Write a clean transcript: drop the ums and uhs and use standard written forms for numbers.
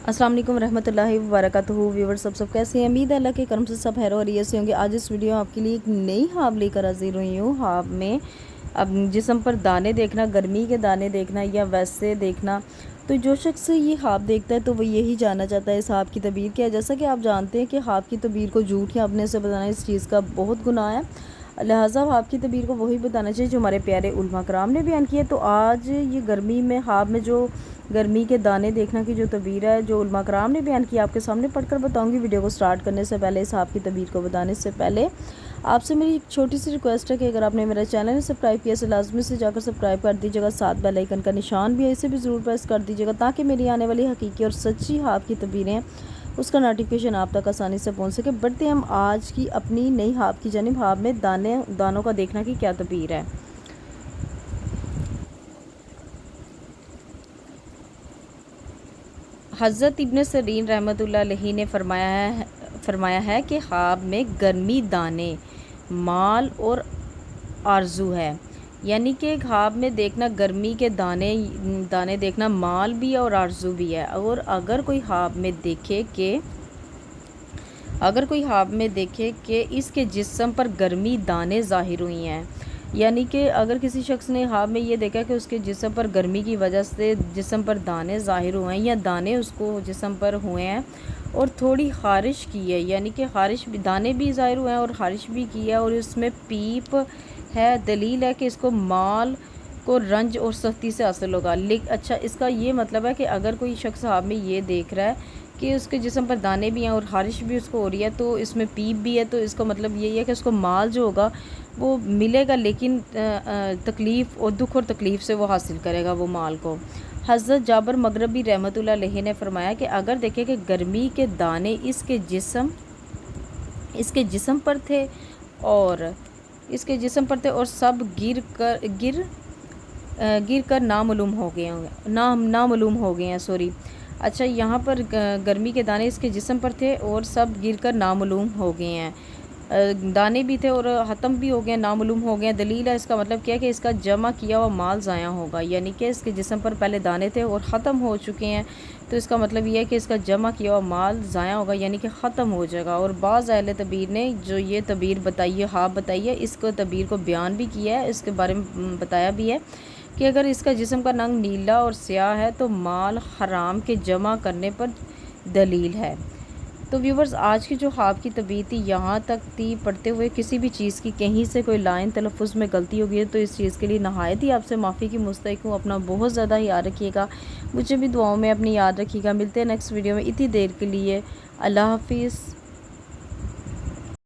अस्सलाम वालेकुम रहमतुल्लाहि व बरकातहू। व्यूअर्स सब कैसे हैं? उम्मीद है अल्लाह के करम से सब खैर और ये से होंगे। आज इस वीडियो में आपके लिए एक नई हाब लेकर हाजिर हुई हूँ। हाब में अब जिस्म पर दाने देखना, गर्मी के दाने देखना या वैसे देखना, तो जो शख्स ये हाब देखता है तो वो यही जानना चाहता है इस हाब की तबीर क्या है। जैसा कि आप जानते हैं कि हाब की तबीर को झूठ या अपने से बताना इस चीज़ का बहुत गुनाह है, लिहाजा हाब की तबीर को वही बताना चाहिए जो हमारे प्यारे उलमा कराम ने बयान किया। तो आज ये गर्मी में हाब में जो गर्मी के दाने देखना की जो तबीर है जो उलमा कराम ने बयान किया आपके सामने पढ़कर बताऊंगी। वीडियो को स्टार्ट करने से पहले, इस हाब की तबीर को बताने से पहले आपसे मेरी एक छोटी सी रिक्वेस्ट है कि अगर आपने मेरा चैनल सब्सक्राइब किया तो लाजमी से जाकर सब्सक्राइब कर दीजिएगा। साथ बेल आइकन का निशान भी है, इसे भी ज़रूर प्रेस कर दीजिएगा ताकि मेरी आने वाली हकीकी और सच्ची हाब की तबीरें उसका नोटिफिकेशन आप तक आसानी से पहुंच सके। बढ़ते हम आज की अपनी नई हाब की जानिब। हाब में दानों का देखना की क्या तबीर है। हज़रत इब्न सरीन रहमतुल्लाह अलैहि ने फरमाया है कि हाब में गर्मी दाने माल और आरजू है, यानी कि ख्वाब में देखना गर्मी के दाने देखना माल भी है और आरजू भी है। और अगर कोई ख्वाब में देखे कि इसके जिस्म पर गर्मी दाने ज़ाहिर हुई हैं, यानी कि अगर किसी शख्स ने ख्वाब में ये देखा कि उसके जिस्म पर गर्मी की वजह से जिस्म पर दाने ज़ाहिर हुए हैं या दाने उसको जिस्म पर हुए हैं और थोड़ी ख़ारिश की है, यानी कि ख़ारिश भी, दाने भी ज़ाहिर हुए हैं और ख़ारिश भी की है और इसमें पीप है, दलील है कि इसको माल को रंज और सख्ती से हासिल होगा। अच्छा, इसका ये मतलब है कि अगर कोई शख्स ख्वाब में ये देख रहा है कि उसके जिस्म पर दाने भी हैं और ख़ारिश भी उसको हो रही है, तो इसमें पीप भी है, तो इसका मतलब यही है कि उसको माल जो होगा वो मिलेगा, लेकिन तकलीफ़ और दुख और तकलीफ़ से वो हासिल करेगा वो माल को। हज़रत जाबर मगरबी रहमतुल्लाह अलैहि ने फरमाया कि अगर देखें कि गर्मी के दाने इसके जिस्म पर थे और सब गिर कर नामालूम हो गए हैं सॉरी। अच्छा, यहाँ पर गर्मी के दाने इसके जिस्म पर थे और सब गिर कर नामालूम हो गए हैं। दाने भी थे और ख़त्म भी हो गए, नामालूम हो गए। दलील है, इसका मतलब क्या है कि इसका जमा किया हुआ माल ज़ाया होगा, यानी कि इसके जिस्म पर पहले दाने थे और ख़त्म हो चुके हैं, तो इसका मतलब ये है कि इसका जमा किया हुआ माल ज़ाया होगा, यानी कि ख़त्म हो जाएगा। और बाज़ अहले तबीर ने जो ये तबीर बताई है, हाब बताई है, इसको तबीर को बयान भी किया है, इसके बारे में बताया भी है कि अगर इसका जिस्म का रंग नीला और स्याह है तो माल हराम के जमा करने पर दलील है। तो व्यूवर्स, आज की जो ख्वाब की तबीर थी यहाँ तक थी। पढ़ते हुए किसी भी चीज़ की कहीं से कोई लाइन तलफ़ुज़ में गलती हो गई है तो इस चीज़ के लिए नहायत ही आपसे माफ़ी की मुस्तहिक़ हूँ। अपना बहुत ज़्यादा याद रखिएगा, मुझे भी दुआओं में अपनी याद रखिएगा। मिलते हैं नेक्स्ट वीडियो में। इतनी देर के लिए अल्लाह हाफिज़।